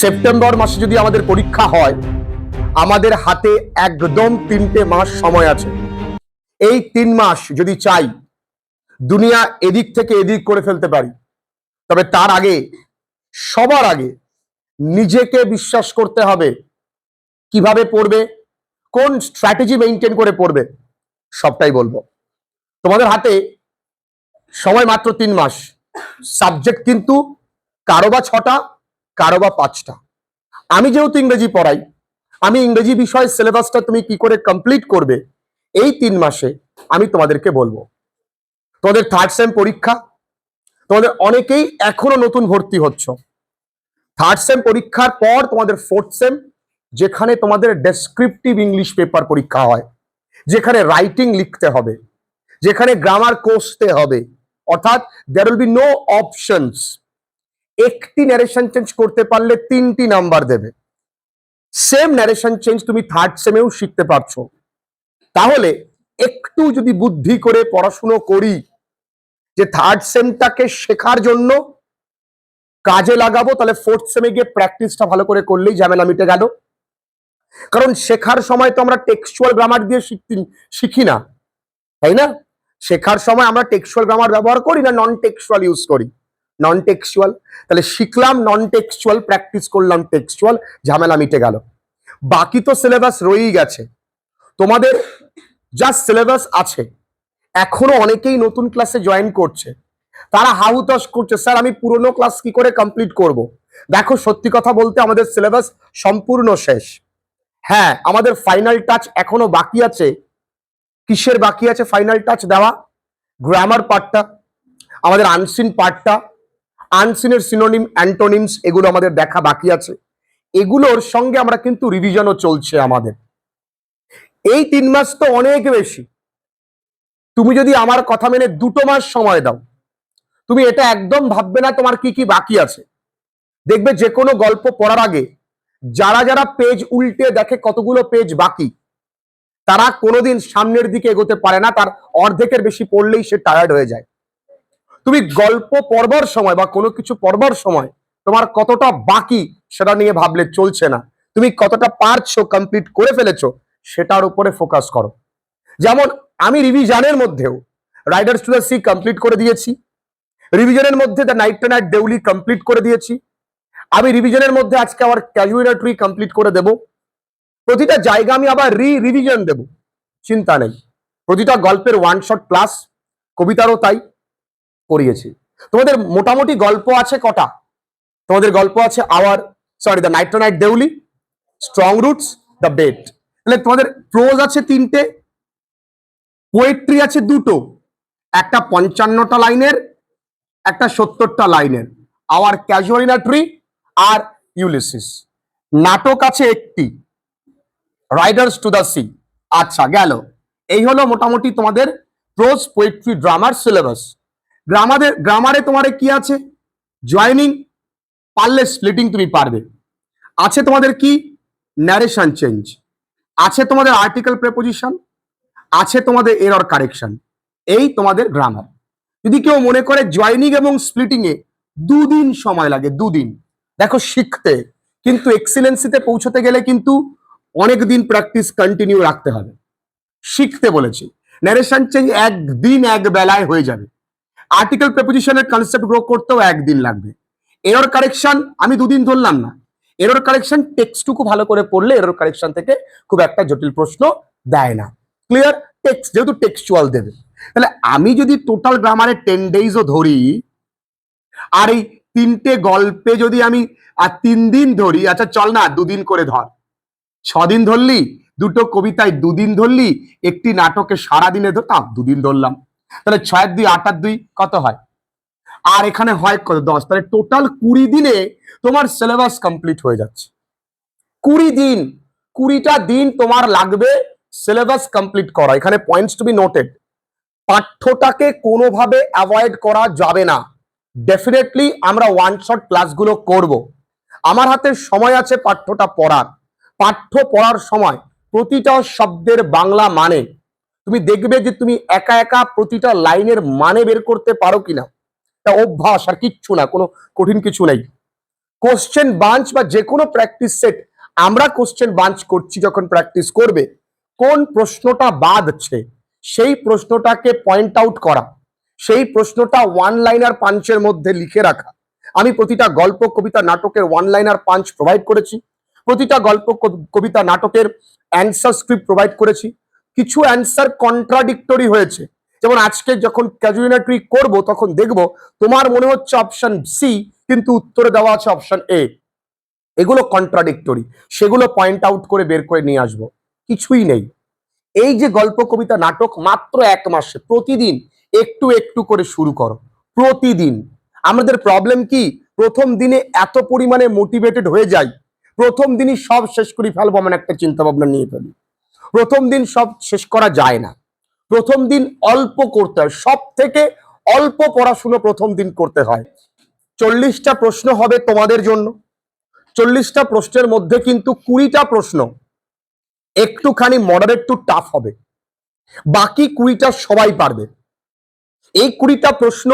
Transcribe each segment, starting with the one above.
September মাসে যদি আমাদের পরীক্ষা হয়, আমাদের হাতে একদম 3টে মাস সময় আছে। এই 3 মাস যদি চাই দুনিয়া এদিক থেকে এদিক করে ফেলতে পারি, তবে তার আগে সবার আগে নিজেকে বিশ্বাস করতে হবে। কিভাবে পড়বে, কোন স্ট্র্যাটেজি মেইনটেইন করে পড়বে, সবটাই বলবো। তোমাদের হাতে সময় মাত্র 3 মাস। সাবজেক্ট কিন্তু কারো বা 6টা, কারো বা 5টা। আমি যেহেতু ইংরেজি পড়াই, আমি ইংরেজি বিষয়ের সিলেবাসটা তুমি কি করে কমপ্লিট করবে এই 3 মাসে আমি তোমাদেরকে বলবো। তোমাদের 3rd সেম পরীক্ষা, তোমাদের অনেকেই এখনো নতুন ভর্তি হচ্ছ। 3rd সেম পরীক্ষার পর তোমাদের 4th সেম, যেখানে তোমাদের ডেসক্রিপটিভ ইংলিশ পেপার পরীক্ষা হয়, যেখানে রাইটিং লিখতে হবে, যেখানে গ্রামার কষতে হবে, অর্থাৎ there will be no options. একটি ন্যারেশন চেঞ্জ করতে পারলে 3টি নাম্বার দেবে। সেম ন্যারেশন চেঞ্জ তুমি 3rd সেমেও শিখতে পারছো। তাহলে একটু যদি বুদ্ধি করে পড়াশুনো করি যে 3rd সেমটাকে শেখার জন্য কাজে লাগাবো, তাহলে 4th সেমে গিয়ে প্র্যাকটিসটা ভালো করে করলেই ঝামেলা মিটে গেল। কারণ শেখার সময় তো আমরা টেক্সচুয়াল গ্রামার দিয়ে শিখি না, তাই না? শেখার সময় আমরা টেক্সচুয়াল গ্রামার ব্যবহার করি না নন টেক্সচুয়াল ইউজ করি? নন টেক্সচুয়াল। তাহলে শিখলাম নন টেক্সচুয়াল, প্র্যাকটিস করলাম টেক্সচুয়াল, ঝামেলা মিটে গেল। বাকি তো সিলেবাস রয়েই গেছে। তোমাদের যা সিলেবাস আছে, এখনো অনেকেই নতুন ক্লাসে জয়েন করছে, তারা হাহুতাশ করছে, স্যার আমি পুরনো ক্লাস কি করে কমপ্লিট করব? দেখো, সত্যি কথা বলতে আমাদের সিলেবাস সম্পূর্ণ শেষ। হ্যাঁ, আমাদের ফাইনাল টাচ এখনো বাকি আছে। কিসের বাকি আছে ফাইনাল টাচ দেওয়া? গ্রামার পার্টটা, আমাদের আনসিন পার্টটা, আনসিনের সিনোনিম অ্যান্টোনিমস, এগুলো আমাদের দেখা বাকি আছে। এগুলোর সঙ্গে আমরা কিন্তু রিভিশনও চলছে আমাদের। এই 3 মাস তো অনেক বেশি। তুমি যদি আমার কথা মেনে 2 মাস সময় দাও, তুমি এটা একদম ভাববে না তোমার কি কি বাকি আছে। দেখবে যে কোনো গল্প পড়ার আগে যারা যারা পেজ উল্টে দেখে কতগুলো পেজ বাকি, তারা কোনোদিন সামনের দিকে এগোতে পারে না। তার অর্ধেকের বেশি পড়লেই সে টায়ার্ড হয়ে যায়। তুমি গল্প পড়বার সময় বা কোনো কিছু পড়বার সময় তোমার কতটা বাকি সেটা নিয়ে ভাবলে চলছে না। তুমি কতটা পারছো, কমপ্লিট করে ফেলেছো, সেটার উপরে ফোকাস করো। যেমন আমি রিভিশনের মধ্যেও riders to the sea complete করে দিয়েছি, রিভিশনের মধ্যে the night to night Deoli complete করে দিয়েছি, আমি রিভিশনের মধ্যে আজকে আবার ক্যাজুয়ালিটি কমপ্লিট করে দেব। প্রতিটা জায়গা আমি আবার রিভিশন দেব, চিন্তা নেই। প্রতিটা গল্পের 1 শট ক্লাস, কবিতারও তাই করিয়েছি। তোমাদের মোটামুটি গল্প আছে কটা? তোমাদের গল্প আছে the night to night Deoli, strong roots, the bet. তাহলে তোমাদের প্রোজ আছে 3টে, পোয়েট্রি আছে 2টো, একটা 55টা লাইনের, একটা 70টা লাইনের, আওয়ার ক্যাজুয়ালিটি আর ইউলিসিস। নাটক আছে একটি, রাইডার্স টু দ্য সি। আচ্ছা, গেল। এই হলো মোটামুটি তোমাদের প্রোজ, পোয়েট্রি, ড্রামার সিলেবাস। গ্রামারে তোমার কি আছে? জয়নিং, পারলে স্প্লিটিং তুমি পারবে। আছে তোমাদের কি? ন্যারেশন চেঞ্জ, আছে তোমাদের আর্টিকেল প্রেপোজিশন, আছে তোমাদের এরর কারেকশন। এই তোমাদের গ্রামার। যদি কেউ মনে করে জয়নিং এবং স্প্লিটিং এ 2 দিন সময় লাগে, 2 দিন, দেখো শিখতে, কিন্তু এক্সিলেন্সিতে পৌঁছতে গেলে কিন্তু অনেক দিন প্র্যাকটিস কন্টিনিউ রাখতে হবে। শিখতে বলেছি। ন্যারেশন চেঞ্জ একদিন এক বেলায় হয়ে যাবে। আর্টিকেল প্রেপোজিশনের কনসেপ্ট গ্রো করতেও 1 দিন লাগবে। এরর কারেকশন আমি 2 দিন ধরলাম না। এরর কারেকশন টেক্সটটুকু ভালো করে পড়লে এরর কারেকশন থেকে খুব একটা জটিল প্রশ্ন দেয় না। ক্লিয়ার? টেক্সট যেহেতু টেক্সচুয়াল দেবে, তাহলে আমি যদি টোটাল গ্রামারে 10 ডেজও ধরি, আর এই 3টে গল্পে যদি আমি 3 দিন ধরি, আচ্ছা চল না 2 দিন করে ধর, 6 দিন ধরলি, 2টো কবিতায় 2 দিন ধরলি, একটি নাটকে সারাদিনে ধরতাম 2 দিন ধরলাম, তাহলে 6 আর 2 8 আর 2 কত হয়? আর এখানে হয় কত? 10। তাহলে টোটাল 20 দিনে তোমার সিলেবাস কমপ্লিট হয়ে যাচ্ছে। 20 দিন, 20টা দিন তোমার লাগবে সিলেবাস কমপ্লিট করা। এখানে পয়েন্টস টু বি নোটেড। পাঠ্যটাকে কোনোভাবে অ্যাভয়েড করা যাবে না। ডেফিনেটলি আমরা 1 শট ক্লাসগুলো করব। আমার হাতে সময় আছে পাঠ্যটা পড়ার। পাঠ্য পড়ার সময় প্রতিটা শব্দের বাংলা মানে তুমি দেখবে যে তুমি একা একা প্রতিটা লাইনের মানে বের করতে পারো কিনা। তা অভ্যাস, আর কিচ্ছু না, কোনো কঠিন কিছু নেই। কোশ্চেন বাঞ্চ বা যে কোনো প্র্যাকটিস সেট, আমরা কোশ্চেন বাঞ্চ করছি যখন প্র্যাকটিস করবে, কোন প্রশ্নটা বাদছে সেই প্রশ্নটাকে পয়েন্ট আউট করা, সেই প্রশ্নটা ওয়ান লাইনার পাঞ্চের মধ্যে লিখে রাখা। আমি প্রতিটা গল্প কবিতা নাটকের ওয়ান লাইনার পাঞ্চ প্রোভাইড করেছি, প্রতিটা গল্প কবিতা নাটকের অ্যান্সার স্ক্রিপ্ট প্রোভাইড করেছি। কিছু অ্যান্সার কন্ট্রাডিক্টরি হয়েছে, যেমন আজকে যখন ক্যাজুয়ালিটি করব তখন দেখব তোমার মনে হচ্ছে অপশন সি, কিন্তু উত্তরে দেওয়া আছে অপশন এ। এগুলো কন্ট্রাডিক্টরি, সেগুলো পয়েন্ট আউট করে বের করে নিয়ে আসবো। কিছুই নেই। এই যে গল্প কবিতা নাটক মাত্র 1 মাসে প্রতিদিন একটু একটু করে শুরু করো, প্রতিদিন। আমাদের প্রবলেম কি, প্রথম দিনে এত পরিমাণে মোটিভেটেড হয়ে যাই, প্রথম দিনই সব শেষ করে ফেলবো এমন একটা চিন্তা ভাবনা নিয়ে ফেলি। প্রথম দিন সব শেষ করা যায় না, প্রথম দিন অল্প করতে হয়, সব থেকে অল্প পড়াশুনো প্রথম দিন করতে হয়। 40টা প্রশ্ন হবে তোমাদের জন্য, 40টা প্রশ্নের মধ্যে কিন্তু 20টা প্রশ্ন একটুখানি মডারেট টু টাফ হবে, বাকি 20টা সবাই পারবে। এই 20টা প্রশ্ন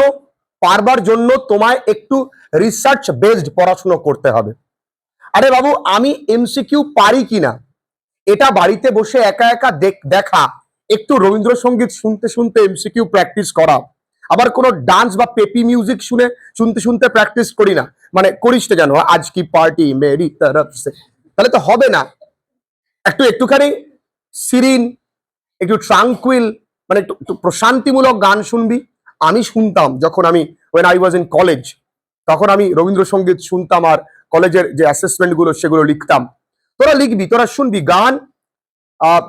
পারবার জন্য তোমায় একটু রিসার্চ বেসড পড়াশোনা করতে হবে। আরে বাবু, আমি এমসিকিউ পারি কিনা এটা বাড়িতে বসে একা একা দেখা, একটু রবীন্দ্রসঙ্গীত শুনতে শুনতে এমসিকিউ প্র্যাকটিস করা, আবার কোনো ডান্স বা পেপি মিউজিক শুনতে শুনতে প্র্যাকটিস করি না, মানে করিস না জানো আজ কি পার্টি মেরি তরফ সে, তাহলে তো হবে না। একটুখানি সিরিন, একটু ট্রাঙ্কুইল, মানে একটু প্রশান্তিমূলক গান শুনবি। আমি শুনতাম যখন আমি when I was in college, তখন আমি রবীন্দ্রসঙ্গীত শুনতাম আর কলেজের যে অ্যাসেসমেন্ট গুলো সেগুলো লিখতাম। তোরা লিখবি, তোরা শুনবি, গান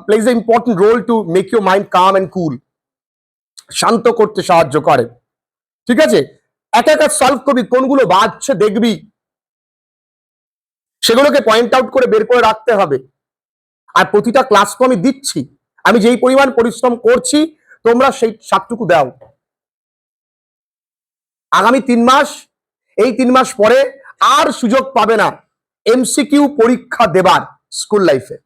plays a important role to make your mind calm and cool, শান্ত করতে সাহায্য করে। ঠিক আছে, একা একা সলভ করবি, কোনগুলো বাদছে দেখবি, সেগুলোকে পয়েন্ট আউট করে বের করে রাখতে হবে। আর প্রতিটা ক্লাস তো আমি দিচ্ছি, আমি যেই পরিমাণ পরিশ্রম করছি তোমরা সেই সাতটুকু দাও। আগামী 3 মাস, এই 3 মাস পরে আর সুযোগ পাবে না এমসিকিউ পরীক্ষা দেবার স্কুল লাইফে।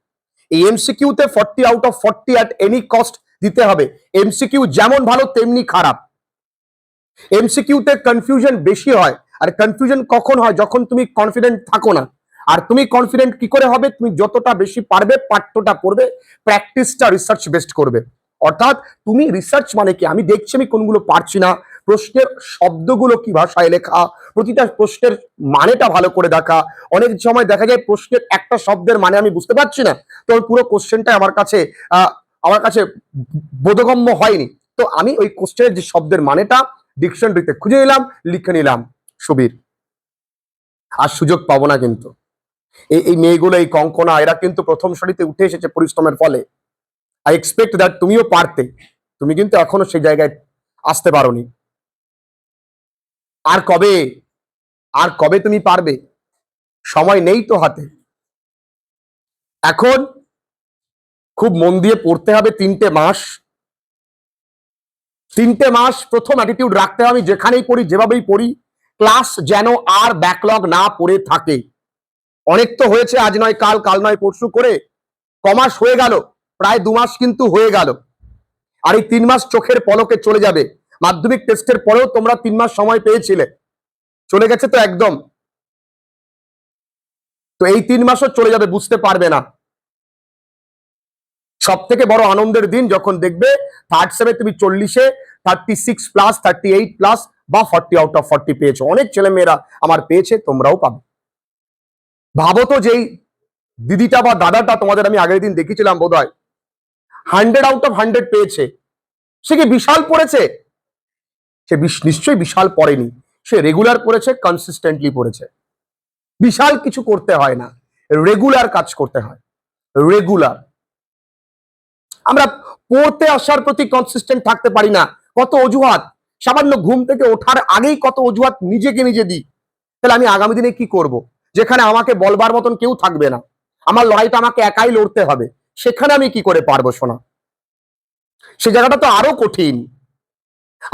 এই এমসিকিউ তে 40 out of 40 at any cost দিতে হবে। এমসিকিউ যেমন ভালো তেমনি খারাপ। এমসিকিউ তে কনফিউশন বেশি হয়, আর কনফিউশন কখন হয়, যখন তুমি কনফিডেন্ট থাকো না। আর তুমি কনফিডেন্ট কি করে হবে, তুমি যতটা বেশি পারবে পাঠ্যটা পড়বে, প্র্যাকটিসটা রিসার্চ বেসড করবে। অর্থাৎ তুমি রিসার্চ মানে কি, আমি দেখছি আমি কোনগুলো পারছি না, প্রশ্নের শব্দগুলো কি ভাষায় লেখা, প্রতিটা প্রশ্নের মানেটা ভালো করে দেখা। অনেক সময় দেখা যায় প্রশ্নের একটা শব্দের মানে আমি বুঝতে পারছি না, তো পুরো কোশ্চেনটা আমার কাছে বোধগম্য হয়নি, তো আমি ওই কোশ্চেনের যে শব্দের মানেটা ডিকশনারিতে খুঁজে নিলাম, লিখে নিলাম, সুবীর। আর সুযোগ পাবো না কিন্তু। এই মেয়েগুলো, এই কঙ্কনা, এরা কিন্তু প্রথম সারিতে উঠে এসেছে পরিশ্রমের ফলে। আই এক্সপেক্ট দ্যাট তুমিও পারতে, তুমি কিন্তু এখনো সেই জায়গায় আসতে পারোনি। আর কবে, আর কবে তুমি পারবে, সময় নেই তো হাতে। এখন খুব মন দিয়ে পড়তে হবে 3টে মাস। 3টে মাস প্রথম অ্যাটিটিউড রাখতে হবে, আমি যেখানেই পড়ি যেভাবেই পড়ি ক্লাস যেন আর ব্যাকলগ না পড়ে থাকে। অনেক তো হয়েছে, আজ নয় কাল, কাল নয় পরশু করে কমাস হয়ে গেল, প্রায় 2 মাস কিন্তু হয়ে গেল। আর এই 3 মাস চোখের পলকে চলে যাবে। মাধ্যমিক টেস্টের পরেও তোমরা 3 মাস সময় পেয়েছিলে, চলে গেছে তো একদম। তো এই 3 মাসও চলে যাবে, বুঝতে পারবে না। সব থেকে বড় আনন্দের দিন যখন দেখবে থার্ড সেমে তুমি 40-এ 36 প্লাস 38 প্লাস বা 40 আউট অফ 40 পেয়েছো। অনেক ছেলে মেয়েরা আমার পেয়েছে, তোমরাও পাবে। ভাবো তো, যেই দিদিটা বা দাদাটা তোমাদের আমি আগের দিন দেখেছিলাম বোধহয় 100 আউট অফ 100 পেয়েছে, সে কি বিশাল পড়েছে? সে নিশ্চয়ই বিশাল পড়েনি, সে রেগুলার পড়েছে, কনসিস্টেন্টলি পড়েছে। বিশাল কিছু করতে হয় না, রেগুলার কাজ করতে হয়, রেগুলার। আমরা পড়তে আসার প্রতি কনসিস্টেন্ট থাকতে পারি না, কত অজুহাত, সামান্য ঘুম থেকে ওঠার আগেই কত অজুহাত নিজেকে নিজে দিই। তাহলে আমি আগামী দিনে কি করব, যেখানে আমাকে বলবার মতন কেউ থাকবে না, আমার লড়াইটা আমাকে একাই লড়তে হবে, সেখানে আমি কি করে পারবো শোনা? সে জায়গাটা তো আরো কঠিন।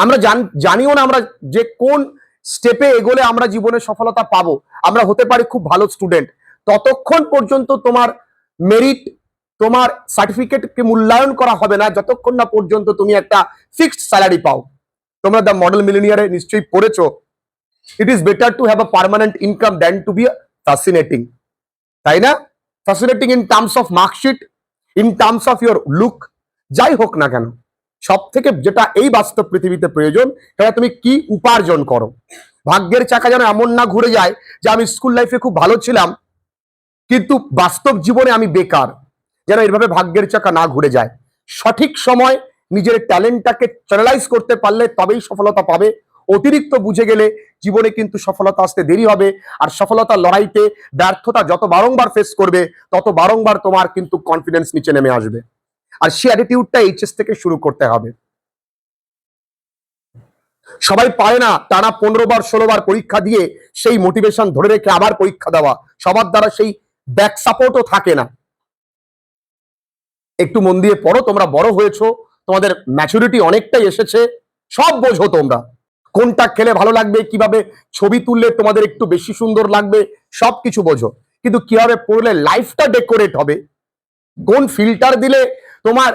আমরা জানিও না আমরা যে কোন স্টেপে এগোলে আমরা জীবনে সফলতা পাবো। আমরা হতে পারি খুব ভালো স্টুডেন্ট, ততক্ষণ পর্যন্ত তোমার মেরিট, তোমার সার্টিফিকেটকে মূল্যায়ন করা হবে না যতক্ষণ না পর্যন্ত তুমি একটা ফিক্সড স্যালারি পাও। তোমরা দ্য মডেল মিলিনিয়ারে নিশ্চয়ই পড়েছো, it is better to have a permanent income than to be fascinating, তাই না? Fascinating in terms of marksheet, in terms of your look, যাই হোক না কেন, সব থেকে যেটা এই বাস্তব পৃথিবীতে প্রয়োজন সেটা তুমি কি উপার্জন করো। ভাগ্যের চাকা যেন এমন না ঘুরে যায় যে আমি স্কুল লাইফে খুব ভালো ছিলাম কিন্তু বাস্তব জীবনে আমি বেকার, যেন এইভাবে ভাগ্যের চাকা না ঘুরে যায়। সঠিক সময় নিজের ট্যালেন্টটাকে চ্যানেলাইজ করতে পারলে তবেই সফলতা পাবে। অতিরিক্ত বুঝে গেলে জীবনে কিন্তু সফলতা আসতে দেরি হবে। আর সফলতার লড়াইতে ব্যর্থতা যত বারংবার ফেস করবে তত বারংবার তোমার কিন্তু কনফিডেন্স নিচে নেমে আসবে। আর সেই অ্যাটিটিউডটা এইচএস থেকে শুরু করতে হবে। সবাই পারে না টানা 15 বার 16 বার পরীক্ষা দিয়ে সেই মোটিভেশন ধরে রেখে আবার পরীক্ষা দেওয়া, সবার দ্বারা সেই ব্যাক সাপোর্টও থাকে না। একটু মন দিয়ে পড়ো, তোমরা বড় হয়েছো, তোমাদের ম্যাচুরিটি অনেকটাই এসেছে, সব বোঝো তোমরা কোনটা খেলে ভালো লাগবে, কিভাবে ছবি তুললে তোমাদের একটু বেশি সুন্দর লাগবে, সবকিছু বোঝো। কিন্তু কিভাবে পড়লে লাইফটা ডেকোরেট হবে, কোন ফিল্টার দিলে তোমার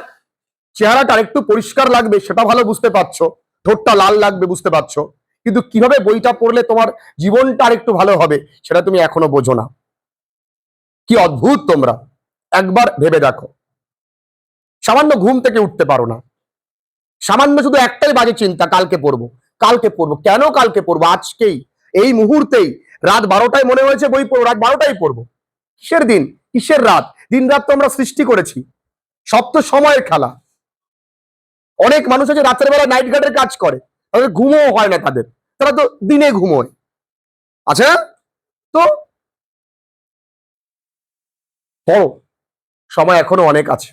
চেহারাটা একটু পরিষ্কার লাগবে সেটা ভালো বুঝতে পারছো, ঠোঁটটা লাল লাগবে বুঝতে পারছো, কিন্তু কিভাবে বইটা পড়লে তোমার জীবনটা আর একটু ভালো হবে সেটা তুমি এখনো বোঝো না। কি অদ্ভুত তোমরা, একবার ভেবে দেখো। সামান্য ঘুম থেকে উঠতে পারো না, সামান্য শুধু একটাই বাজে চিন্তা, কালকে পড়বো, কালকে পড়বো। কেন কালকে পড়বো? আজকেই, এই মুহূর্তেই। রাত 12টায় মনে হয়েছে বই পড়বো, রাত 12টায় পড়বো। কিসের দিন, কিসের রাত? দিন রাত তো আমরা সৃষ্টি করেছি, সব তো সময়ের খেলা। অনেক মানুষ আছে রাতের বেলা নাইট গার্ডের কাজ করে, তাদের ঘুমও হয় না, তারা তো দিনে ঘুমোয়, আছে না? তো পড়ো, সময় এখনো অনেক আছে।